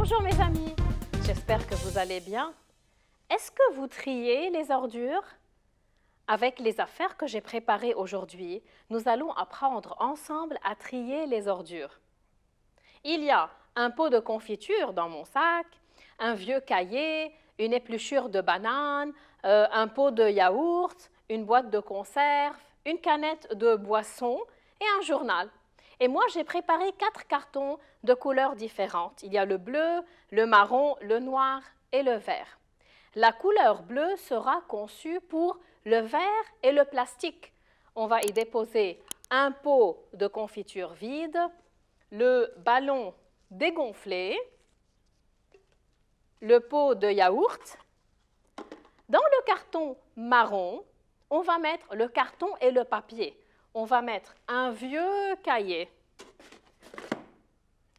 Bonjour mes amis, j'espère que vous allez bien. Est-ce que vous triez les ordures? Avec les affaires que j'ai préparées aujourd'hui, nous allons apprendre ensemble à trier les ordures. Il y a un pot de confiture dans mon sac, un vieux cahier, une épluchure de banane, un pot de yaourt, une boîte de conserve, une canette de boisson et un journal. Et moi, j'ai préparé 4 cartons de couleurs différentes. Il y a le bleu, le marron, le noir et le vert. La couleur bleue sera conçue pour le verre et le plastique. On va y déposer un pot de confiture vide, le ballon dégonflé, le pot de yaourt. Dans le carton marron, on va mettre le carton et le papier. On va mettre un vieux cahier.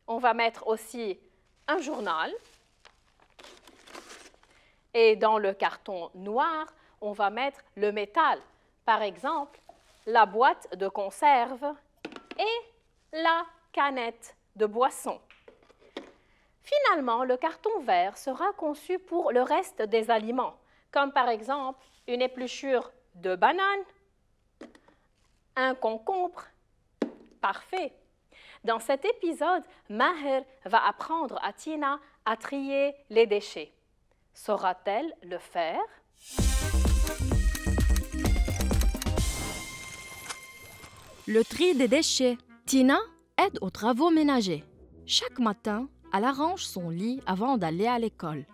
On va mettre aussi un journal. Et dans le carton noir, on va mettre le métal. Par exemple, la boîte de conserve et la canette de boisson. Finalement, le carton vert sera conçu pour le reste des aliments, comme par exemple une épluchure de banane, un concombre. Parfait. Dans cet épisode, Maher va apprendre à Tina à trier les déchets. Saura-t-elle le faire? Le tri des déchets. Tina aide aux travaux ménagers. Chaque matin, elle arrange son lit avant d'aller à l'école.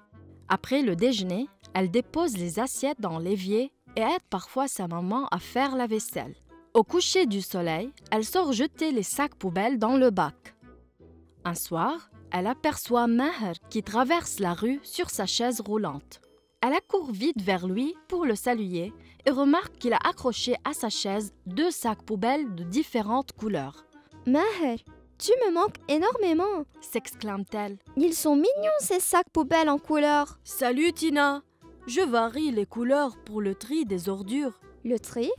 Après le déjeuner, elle dépose les assiettes dans l'évier et aide parfois sa maman à faire la vaisselle. Au coucher du soleil, elle sort jeter les sacs poubelles dans le bac. Un soir, elle aperçoit Maher qui traverse la rue sur sa chaise roulante. Elle accourt vite vers lui pour le saluer et remarque qu'il a accroché à sa chaise 2 sacs poubelles de différentes couleurs. « Maher, tu me manques énormément !» s'exclame-t-elle. « Ils sont mignons ces sacs poubelles en couleurs !»« Salut Tina, je varie les couleurs pour le tri des ordures. »« Le tri?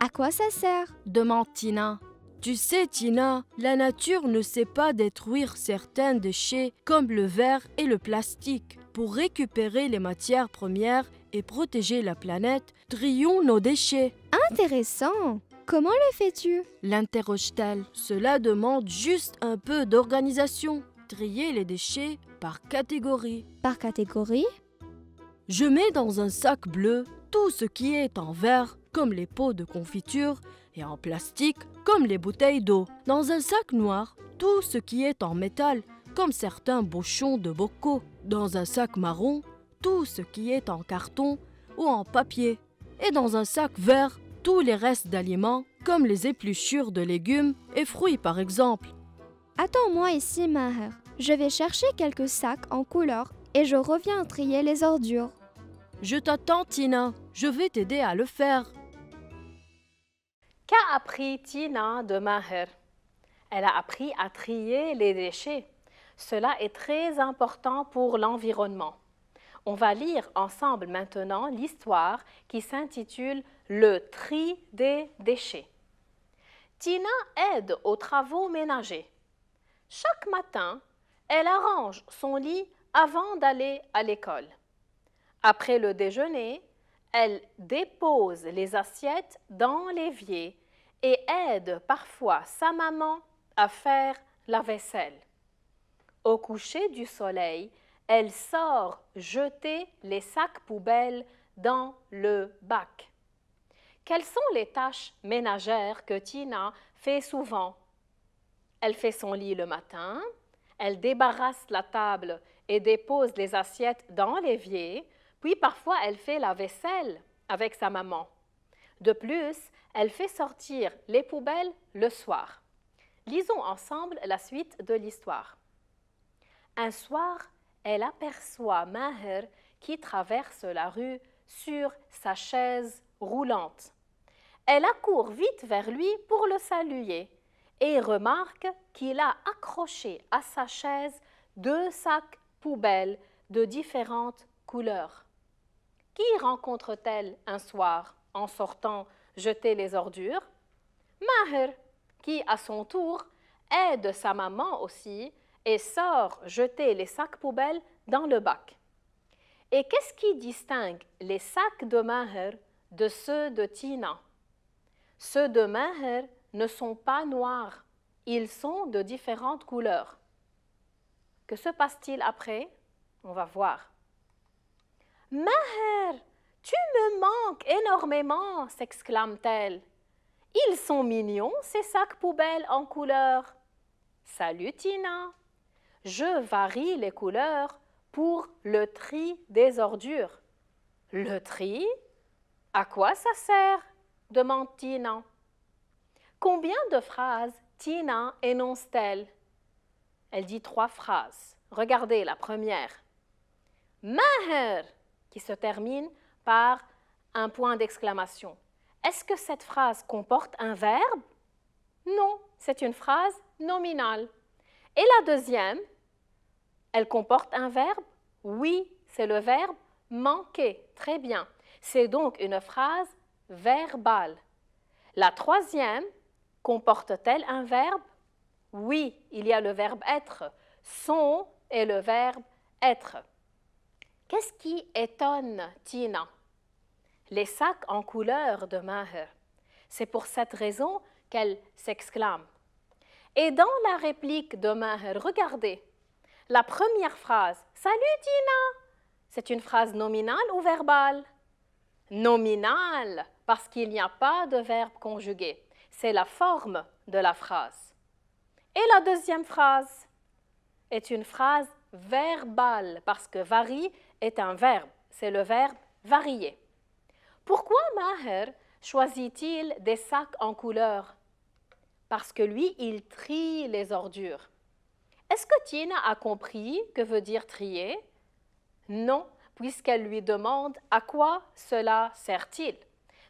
À quoi ça sert ?» demande Tina. Tu sais Tina, la nature ne sait pas détruire certains déchets comme le verre et le plastique. Pour récupérer les matières premières et protéger la planète, trions nos déchets. Intéressant! Comment le fais-tu? L'interroge-t-elle. Cela demande juste un peu d'organisation. Trier les déchets par catégorie. Par catégorie? Je mets dans un sac bleu tout ce qui est en verre, comme les pots de confiture, et en plastique, comme les bouteilles d'eau. Dans un sac noir, tout ce qui est en métal, comme certains bouchons de bocaux. Dans un sac marron, tout ce qui est en carton ou en papier. Et dans un sac vert, tous les restes d'aliments, comme les épluchures de légumes et fruits par exemple. Attends-moi ici, Maher. Je vais chercher quelques sacs en couleur et je reviens trier les ordures. Je t'attends, Tina. Je vais t'aider à le faire. Qu'a appris Tina de Maher? Elle a appris à trier les déchets. Cela est très important pour l'environnement. On va lire ensemble maintenant l'histoire qui s'intitule « Le tri des déchets ». Tina aide aux travaux ménagers. Chaque matin, elle arrange son lit avant d'aller à l'école. Après le déjeuner, elle dépose les assiettes dans l'évier et aide parfois sa maman à faire la vaisselle. Au coucher du soleil, elle sort jeter les sacs poubelles dans le bac. Quelles sont les tâches ménagères que Tina fait souvent? Elle fait son lit le matin, elle débarrasse la table et dépose les assiettes dans l'évier, puis parfois elle fait la vaisselle avec sa maman. De plus, elle fait sortir les poubelles le soir. Lisons ensemble la suite de l'histoire. Un soir, elle aperçoit Maher qui traverse la rue sur sa chaise roulante. Elle accourt vite vers lui pour le saluer et remarque qu'il a accroché à sa chaise 2 sacs poubelles de différentes couleurs. Qui rencontre-t-elle un soir en sortant jeter les ordures? Maher, qui à son tour aide sa maman aussi et sort jeter les sacs poubelles dans le bac. Et qu'est-ce qui distingue les sacs de Maher de ceux de Tina? Ceux de Maher ne sont pas noirs, ils sont de différentes couleurs. Que se passe-t-il après? On va voir. Maher, tu me manques énormément, s'exclame-t-elle. Ils sont mignons, ces sacs poubelles en couleur. Salut Tina, je varie les couleurs pour le tri des ordures. Le tri? À quoi ça sert? Demande Tina. Combien de phrases Tina énonce-t-elle? Elle dit 3 phrases. Regardez la première. Maher, qui se termine par un point d'exclamation. Est-ce que cette phrase comporte un verbe? Non, c'est une phrase nominale. Et la deuxième, elle comporte un verbe? Oui, c'est le verbe manquer. Très bien. C'est donc une phrase verbale. La troisième, comporte-t-elle un verbe? Oui, il y a le verbe être. Sont et le verbe être. Qu'est-ce qui étonne Tina? Les sacs en couleur de Maher. C'est pour cette raison qu'elle s'exclame. Et dans la réplique de Maher, regardez, la première phrase, « Salut Tina !» c'est une phrase nominale ou verbale? Nominale, parce qu'il n'y a pas de verbe conjugué. C'est la forme de la phrase. Et la deuxième phrase est une phrase verbale, parce que varie est un verbe. C'est le verbe varier. Pourquoi Maher choisit-il des sacs en couleur? Parce que lui, il trie les ordures. Est-ce que Tina a compris que veut dire trier? Non, puisqu'elle lui demande à quoi cela sert-il.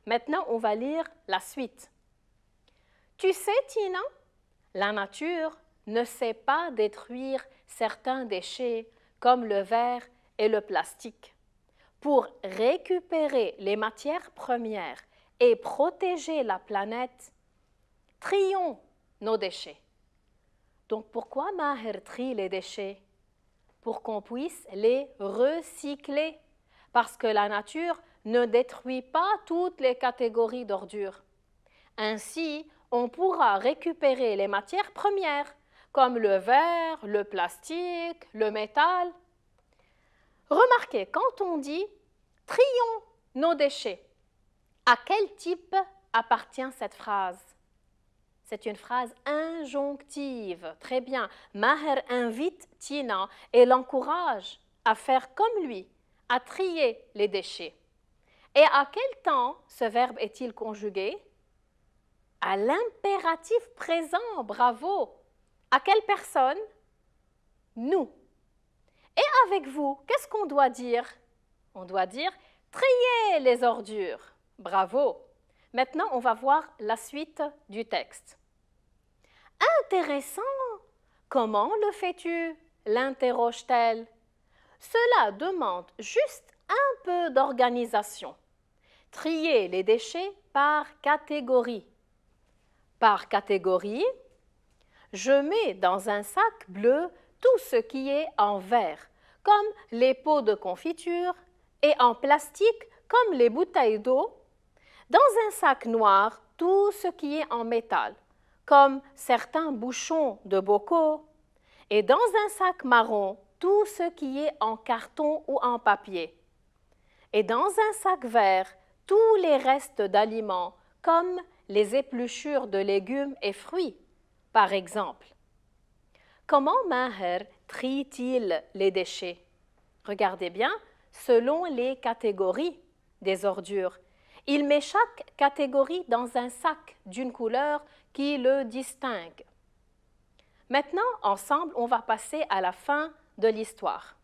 Maintenant, on va lire la suite. Tu sais, Tina, la nature ne sait pas détruire certains déchets comme le verre et le plastique. Pour récupérer les matières premières et protéger la planète, trions nos déchets. Donc pourquoi Maher trie les déchets? Pour qu'on puisse les recycler, parce que la nature ne détruit pas toutes les catégories d'ordures. Ainsi, on pourra récupérer les matières premières, comme le verre, le plastique, le métal. Remarquez, quand on dit « trions nos déchets », à quel type appartient cette phrase? C'est une phrase injonctive. Très bien. Maher invite Tina et l'encourage à faire comme lui, à trier les déchets. Et à quel temps ce verbe est-il conjugué? À l'impératif présent. Bravo. À quelle personne? Nous. Et avec vous, qu'est-ce qu'on doit dire? On doit dire « trier les ordures ». Bravo. Maintenant, on va voir la suite du texte. Intéressant. Comment le fais-tu? L'interroge-t-elle. Cela demande juste un peu d'organisation. Trier les déchets par catégorie. Par catégorie, je mets dans un sac bleu tout ce qui est en verre, comme les pots de confiture, et en plastique, comme les bouteilles d'eau. Dans un sac noir, tout ce qui est en métal, comme certains bouchons de bocaux. Et dans un sac marron, tout ce qui est en carton ou en papier. Et dans un sac vert, tous les restes d'aliments, comme les épluchures de légumes et fruits, par exemple. Comment Maher trie-t-il les déchets? Regardez bien, selon les catégories des ordures. Il met chaque catégorie dans un sac d'une couleur qui le distingue. Maintenant, ensemble, on va passer à la fin de l'histoire.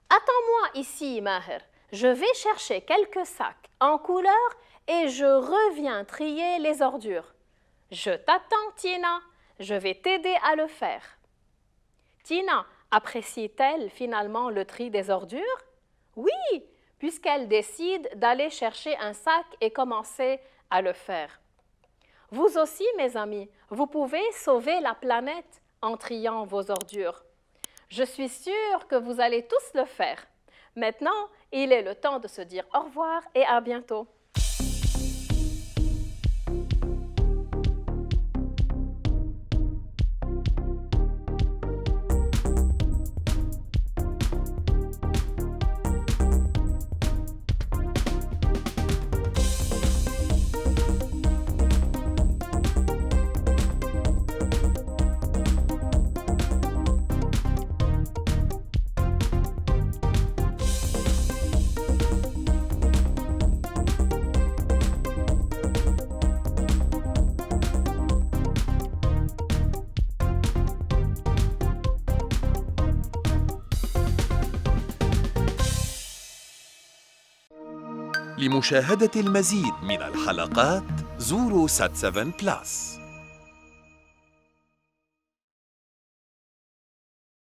Attends-moi ici, Maher. Je vais chercher quelques sacs en couleur et je reviens trier les ordures. Je t'attends, Tina. Je vais t'aider à le faire. Tina apprécie-t-elle finalement le tri des ordures? Oui, puisqu'elle décide d'aller chercher un sac et commencer à le faire. Vous aussi, mes amis, vous pouvez sauver la planète en triant vos ordures. Je suis sûre que vous allez tous le faire. Maintenant, il est le temps de se dire au revoir et à bientôt. لمشاهدة المزيد من الحلقات زوروا سات7 بلس.